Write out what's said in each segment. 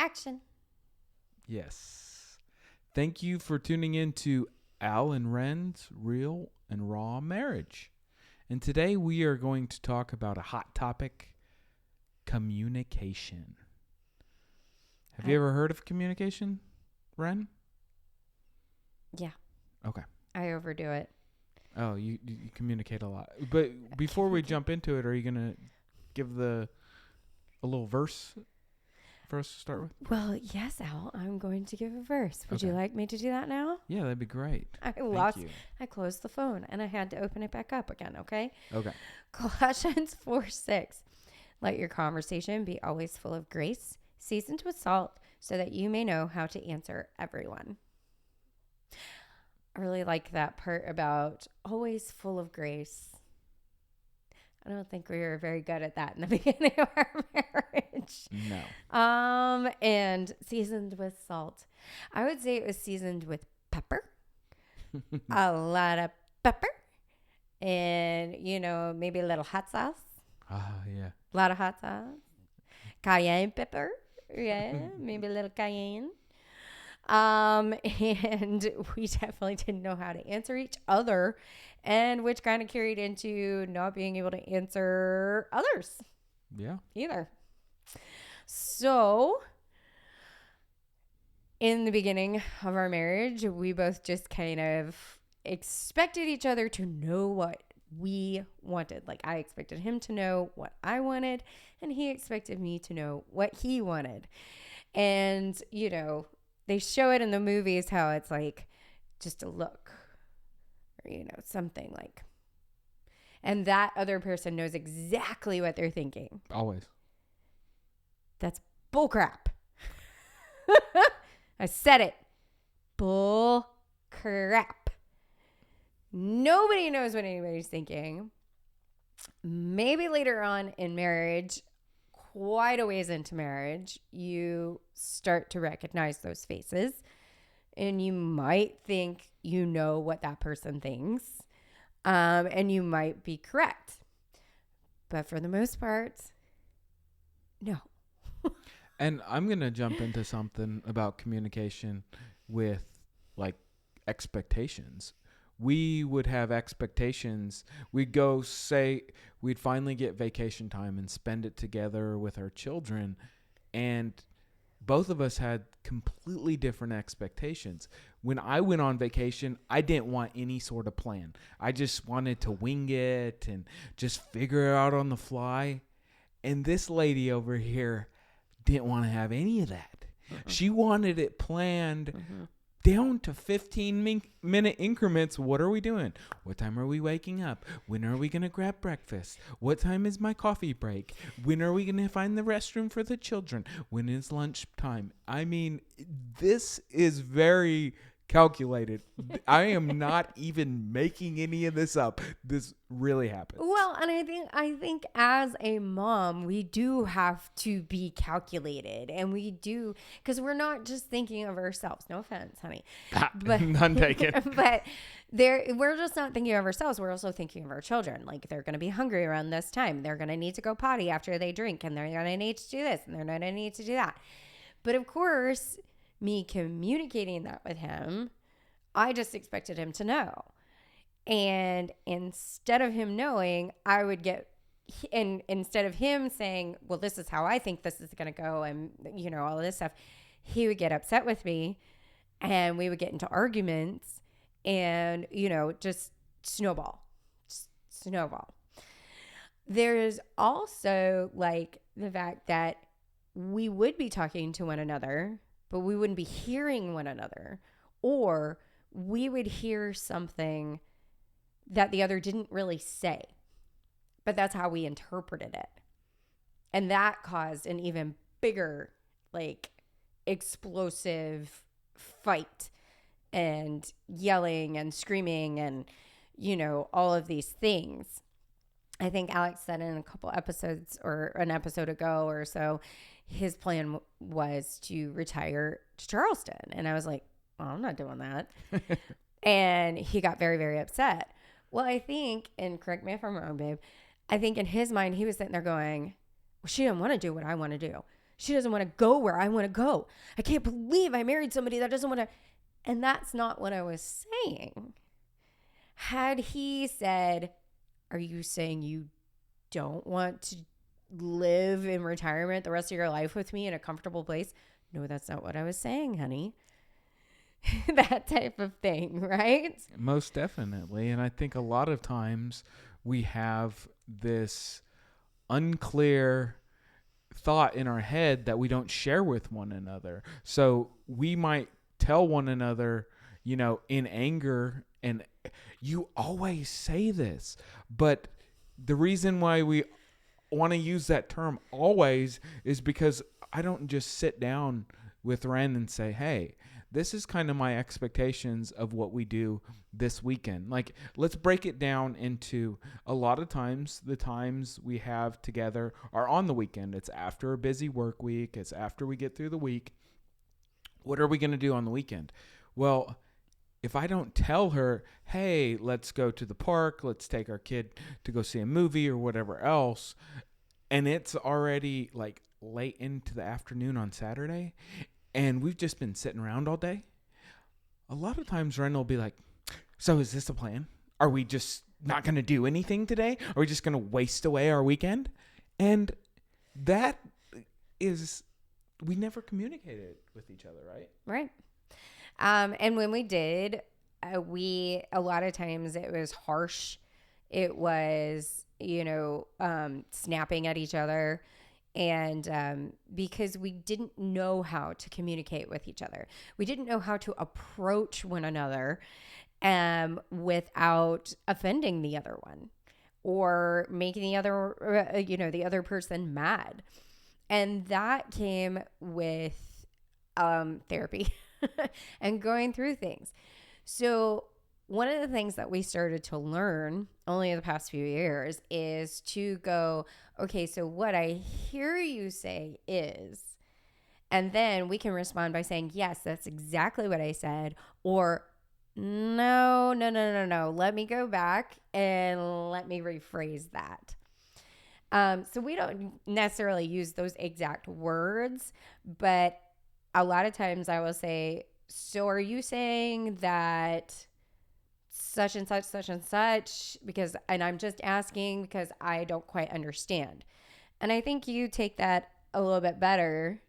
Action. Yes. Thank you for tuning in to Al and Ren's Real and Raw Marriage. And today we are going to talk about a hot topic, communication. Have you ever heard of communication, Ren? Yeah. Okay. I overdo it. Oh, you communicate a lot. But before we jump into it, are you going to give a little verse for us to start with? Well, yes, Al. I'm going to give a verse. Would you Okay. like me to do that now? Yeah, that'd be great. Thank you. I closed the phone and I had to open it back up again, okay? Okay. Colossians 4:6. Let your conversation be always full of grace, seasoned with salt, so that you may know how to answer everyone. I really like that part about always full of grace. I don't think we were very good at that in the beginning of our marriage. No. And seasoned with salt. I would say it was seasoned with pepper. A lot of pepper. And, maybe a little hot sauce. Yeah. A lot of hot sauce. Cayenne pepper. Yeah, maybe a little cayenne. And we definitely didn't know how to answer each other, and which kind of carried into not being able to answer others. Yeah. Either. So, in the beginning of our marriage, we both just kind of expected each other to know what we wanted. Like, I expected him to know what I wanted, and he expected me to know what he wanted. And, they show it in the movies how it's like just a look or, something like. And that other person knows exactly what they're thinking. Always. That's bullcrap. I said it. Bull crap. Nobody knows what anybody's thinking. Maybe later on in marriage, quite a ways into marriage, you start to recognize those faces, and you might think you know what that person thinks, and you might be correct. But for the most part, no. And I'm going to jump into something about communication with like expectations. We would have expectations. We'd go say we'd finally get vacation time and spend it together with our children. And both of us had completely different expectations. When I went on vacation, I didn't want any sort of plan. I just wanted to wing it and just figure it out on the fly. And this lady over here didn't want to have any of that. She wanted it planned down to 15-minute increments. What are we doing? What time are we waking up? When are we going to grab breakfast? What time is my coffee break? When are we going to find the restroom for the children? When is lunch time? I mean, this is very calculated. I am not even making any of this up. This really happened. Well, and I think as a mom, we do have to be calculated, and we do, because we're not just thinking of ourselves. No offense, honey. But none taken. But we're just not thinking of ourselves. We're also thinking of our children. Like, they're going to be hungry around this time. They're going to need to go potty after they drink, and they're going to need to do this, and they're going to need to do that. But of course, me communicating that with him, I just expected him to know. And instead of him knowing, I would get, and instead of him saying, well, this is how I think this is going to go, and, all of this stuff, he would get upset with me, and we would get into arguments, and, just snowball. There's also, like, the fact that we would be talking to one another, but we wouldn't be hearing one another, or we would hear something that the other didn't really say, but that's how we interpreted it. And that caused an even bigger, like, explosive fight and yelling and screaming and, all of these things. I think Alex said in a couple episodes or an episode ago or so, his plan was to retire to Charleston. And I was like, well, I'm not doing that. And he got very, very upset. Well, I think, and correct me if I'm wrong, babe, I think in his mind, he was sitting there going, well, she didn't want to do what I want to do. She doesn't want to go where I want to go. I can't believe I married somebody that doesn't want to. And that's not what I was saying. Had he said, are you saying you don't want to live in retirement the rest of your life with me in a comfortable place? No, that's not what I was saying, honey. That type of thing, right? Most definitely. And I think a lot of times we have this unclear thought in our head that we don't share with one another. So we might tell one another, in anger, and you always say this, but the reason why we want to use that term always is because I don't just sit down with Ren and say, hey, this is kind of my expectations of what we do this weekend. Like, let's break it down into a lot of times, the times we have together are on the weekend. It's after a busy work week. It's after we get through the week. What are we going to do on the weekend? Well, if I don't tell her, hey, let's go to the park, let's take our kid to go see a movie or whatever else, and it's already like late into the afternoon on Saturday, and we've just been sitting around all day, a lot of times Ren will be like, so is this a plan? Are we just not going to do anything today? Are we just going to waste away our weekend? And that is, we never communicated with each other, right? Right. And when we did, a lot of times it was harsh. It was, snapping at each other. And because we didn't know how to communicate with each other, we didn't know how to approach one another without offending the other one or making the other person mad. And that came with therapy and going through things. So one of the things that we started to learn only in the past few years is to go, okay, so what I hear you say is, and then we can respond by saying, yes, that's exactly what I said, or no, let me go back and let me rephrase that. So we don't necessarily use those exact words, but a lot of times I will say, so are you saying that such and such, and I'm just asking because I don't quite understand. And I think you take that a little bit better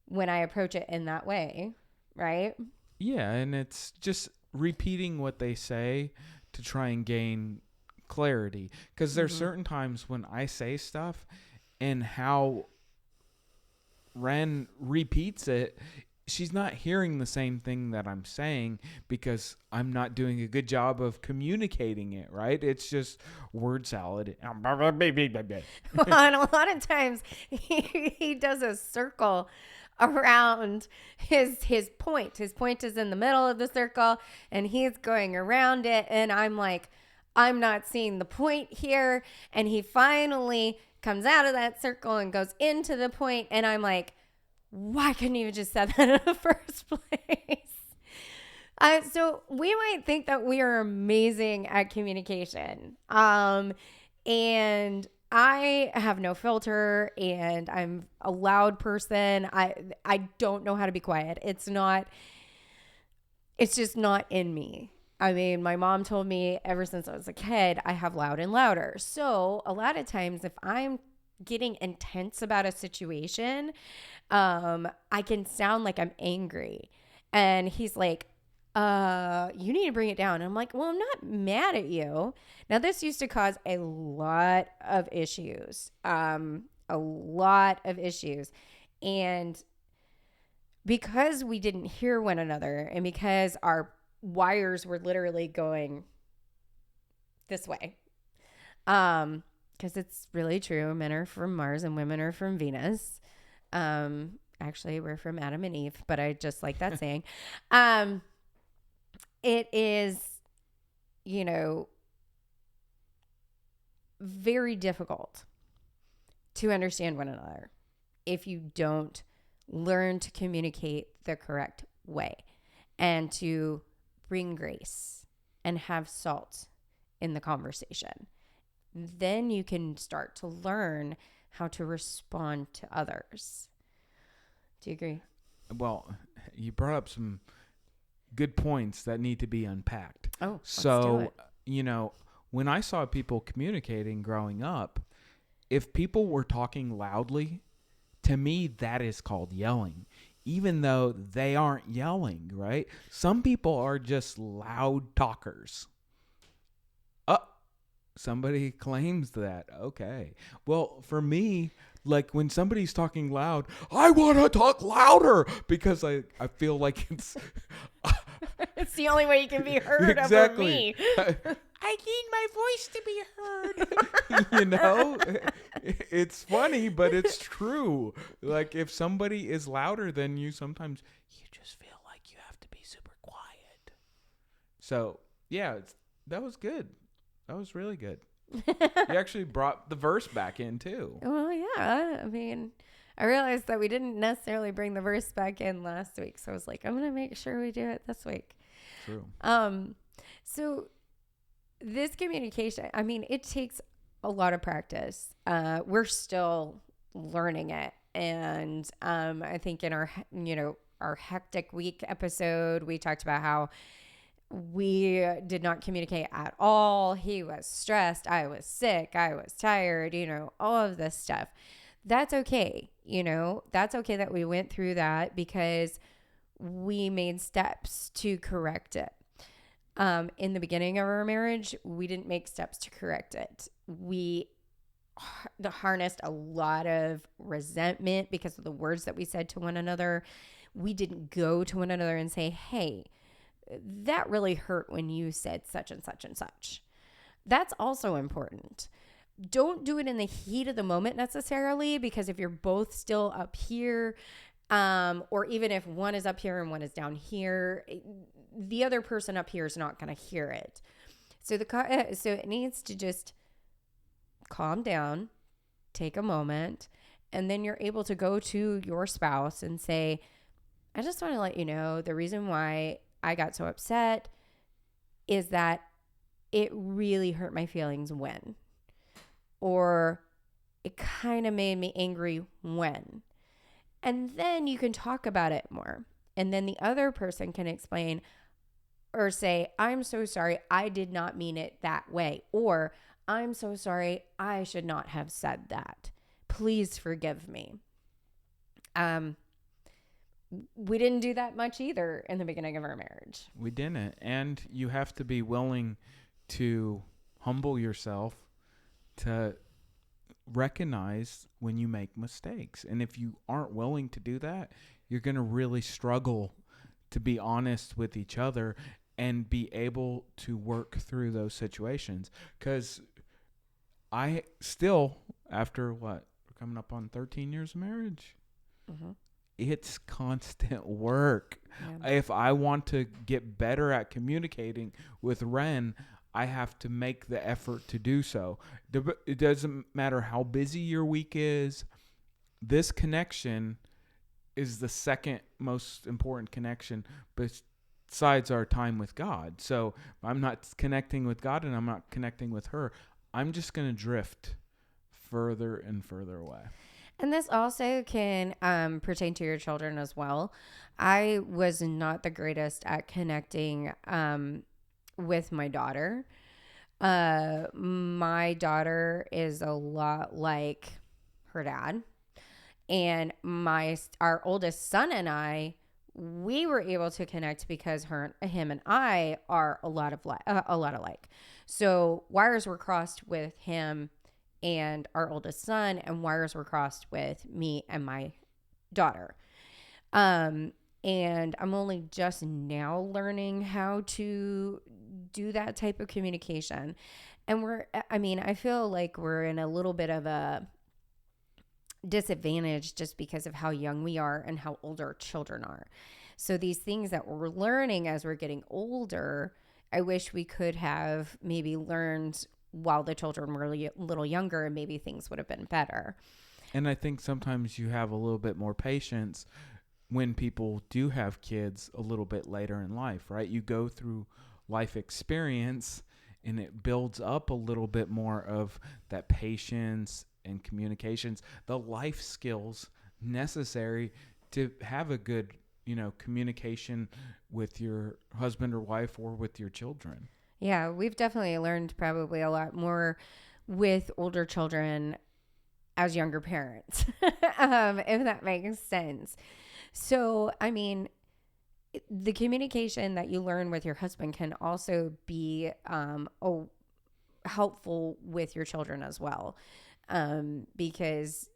when I approach it in that way, right? Yeah, and it's just repeating what they say to try and gain clarity. Because there's certain times when I say stuff and how Ren repeats it, she's not hearing the same thing that I'm saying because I'm not doing a good job of communicating it, right? It's just word salad. Well, and a lot of times he does a circle around his point. His point is in the middle of the circle and he's going around it. And I'm like, I'm not seeing the point here. And he finally comes out of that circle and goes into the point. And I'm like, why couldn't you have just said that in the first place? So we might think that we are amazing at communication. And I have no filter and I'm a loud person. I don't know how to be quiet. It's just not in me. I mean, my mom told me ever since I was a kid, I have loud and louder. So a lot of times if I'm getting intense about a situation, I can sound like I'm angry. And he's like, you need to bring it down. And I'm like, well, I'm not mad at you. Now, this used to cause a lot of issues. And because we didn't hear one another and because our wires were literally going this way, because it's really true. Men are from Mars and women are from Venus. Actually, we're from Adam and Eve, but I just like that saying. It is, very difficult to understand one another if you don't learn to communicate the correct way and to bring grace and have salt in the conversation. Then you can start to learn how to respond to others. Do you agree? Well, you brought up some good points that need to be unpacked. Oh, let's do So, it. when I saw people communicating growing up, if people were talking loudly, to me, that is called yelling, even though they aren't yelling, right? Some people are just loud talkers. Somebody claims that. Okay. Well, for me, like when somebody's talking loud, I want to talk louder because I feel like it's It's the only way you can be heard exactly. over me. I need my voice to be heard. It's funny, but it's true. Like if somebody is louder than you, sometimes you just feel like you have to be super quiet. So, yeah, that was good. That was really good. You actually brought the verse back in too. Well, yeah. I mean, I realized that we didn't necessarily bring the verse back in last week, so I was like, I'm gonna make sure we do it this week. True. So this communication, I mean, it takes a lot of practice. We're still learning it, and I think in our hectic week episode, we talked about how we did not communicate at all. He was stressed. I was sick. I was tired, all of this stuff. That's okay. That's okay that we went through that because we made steps to correct it. In the beginning of our marriage, we didn't make steps to correct it. We harnessed a lot of resentment because of the words that we said to one another. We didn't go to one another and say, hey, that really hurt when you said such and such and such. That's also important. Don't do it in the heat of the moment necessarily, because if you're both still up here, or even if one is up here and one is down here, the other person up here is not going to hear it. So it needs to just calm down, take a moment, and then you're able to go to your spouse and say, I just want to let you know the reason why I got so upset is that it really hurt my feelings when, or it kind of made me angry when. And then you can talk about it more. And then the other person can explain or say, I'm so sorry, I did not mean it that way. Or I'm so sorry, I should not have said that. Please forgive me. We didn't do that much either in the beginning of our marriage. We didn't. And you have to be willing to humble yourself to recognize when you make mistakes. And if you aren't willing to do that, you're going to really struggle to be honest with each other and be able to work through those situations. Because I still, after we're coming up on 13 years of marriage, it's constant work. Yeah. If I want to get better at communicating with Ren, I have to make the effort to do so. It doesn't matter how busy your week is. This connection is the second most important connection besides our time with God. So I'm not connecting with God and I'm not connecting with her. I'm just going to drift further and further away. And this also can pertain to your children as well. I was not the greatest at connecting with my daughter. My daughter is a lot like her dad. And our oldest son and I, we were able to connect because him and I are a lot alike. So wires were crossed with him and our oldest son, and wires were crossed with me and my daughter. And I'm only just now learning how to do that type of communication. And I feel like we're in a little bit of a disadvantage just because of how young we are and how old our children are. So these things that we're learning as we're getting older, I wish we could have maybe learned while the children were a little younger, and maybe things would have been better. And I think sometimes you have a little bit more patience when people do have kids a little bit later in life, right? You go through life experience and it builds up a little bit more of that patience and communications, the life skills necessary to have a good, communication with your husband or wife or with your children. Yeah, we've definitely learned probably a lot more with older children as younger parents, if that makes sense. So, I mean, the communication that you learn with your husband can also be helpful with your children as well, because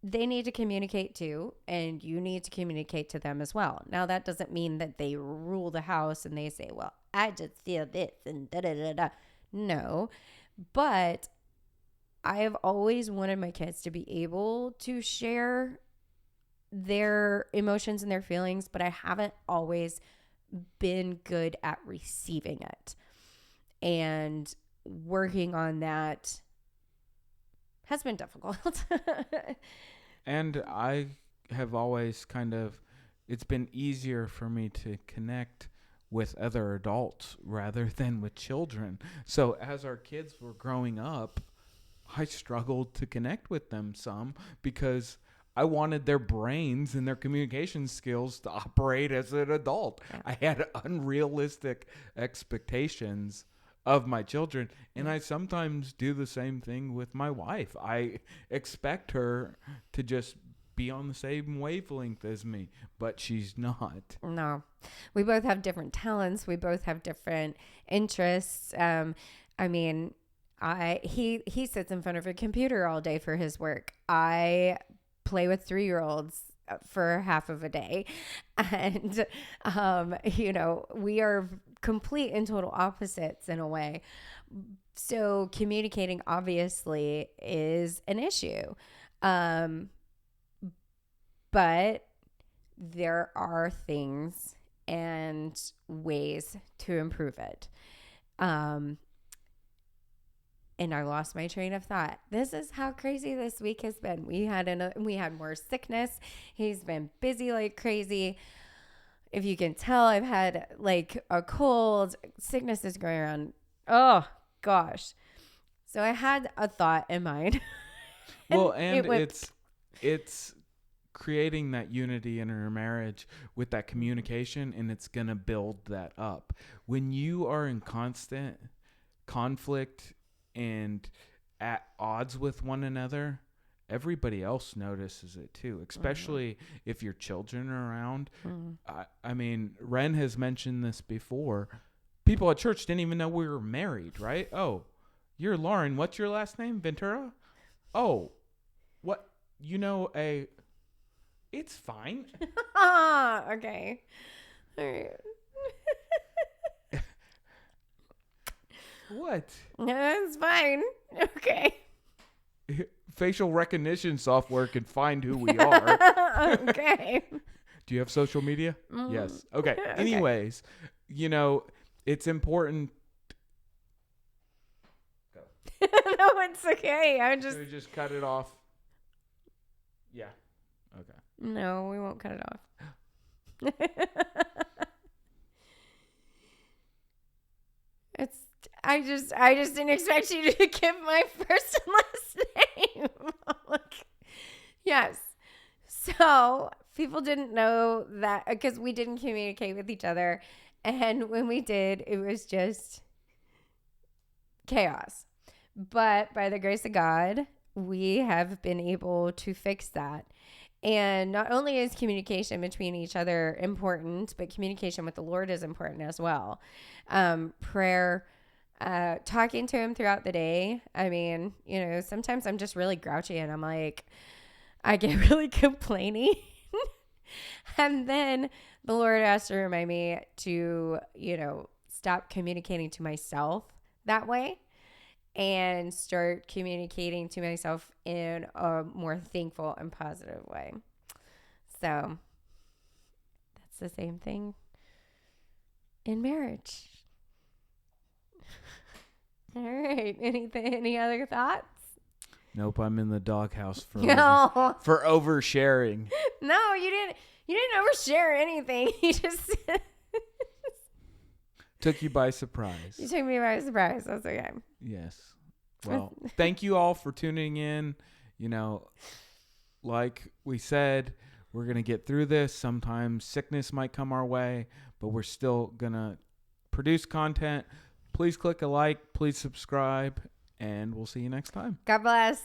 they need to communicate too, and you need to communicate to them as well. Now, that doesn't mean that they rule the house and they say, well, I just feel this and da da da da. No, but I have always wanted my kids to be able to share their emotions and their feelings, but I haven't always been good at receiving it. And working on that has been difficult. And I have always it's been easier for me to connect with other adults rather than with children. So as our kids were growing up, I struggled to connect with them some because I wanted their brains and their communication skills to operate as an adult. Yeah. I had unrealistic expectations of my children, and I sometimes do the same thing with my wife. I expect her to just be on the same wavelength as me, but she's not. No, we both have different talents. We both have different interests. I mean, he sits in front of a computer all day for his work. I play with 3-year-olds for half of a day, and we are complete and total opposites in a way. So communicating obviously is an issue, but there are things and ways to improve it. And I lost my train of thought. This is how crazy this week has been. We had more sickness. He's been busy like crazy. If you can tell, I've had like a cold. Sickness is going around. Oh gosh. So I had a thought in mind. Well, and it's creating that unity in our marriage with that communication, and it's gonna build that up. When you are in constant conflict and at odds with one another, everybody else notices it too, especially if your children are around. I mean, Ren has mentioned this before. People at church didn't even know we were married, right? Oh, you're Lauren. What's your last name? Ventura? Oh, what? It's fine. Okay. All right. What? It's fine. Okay. Facial recognition software can find who we are. Okay. Do you have social media? Yes. Okay. Anyways, it's important. Go. No, it's okay. Should we just cut it off? Yeah. Okay. No, we won't cut it off. I just didn't expect you to give my first and last name. Yes. So people didn't know that because we didn't communicate with each other. And when we did, it was just chaos. But by the grace of God, we have been able to fix that. And not only is communication between each other important, but communication with the Lord is important as well. Prayer, talking to him throughout the day. I mean, sometimes I'm just really grouchy and I'm like, I get really complaining. And then the Lord has to remind me to, stop communicating to myself that way and start communicating to myself in a more thankful and positive way. So that's the same thing in marriage. All right. Any other thoughts? Nope, I'm in the doghouse for for oversharing. No, you didn't overshare anything. You just took you by surprise. You took me by surprise. That's okay. Yes. Well, thank you all for tuning in. Like we said, We're going to get through this. Sometimes sickness might come our way, but we're still going to produce content. Please click a like, please subscribe, and we'll see you next time. God bless.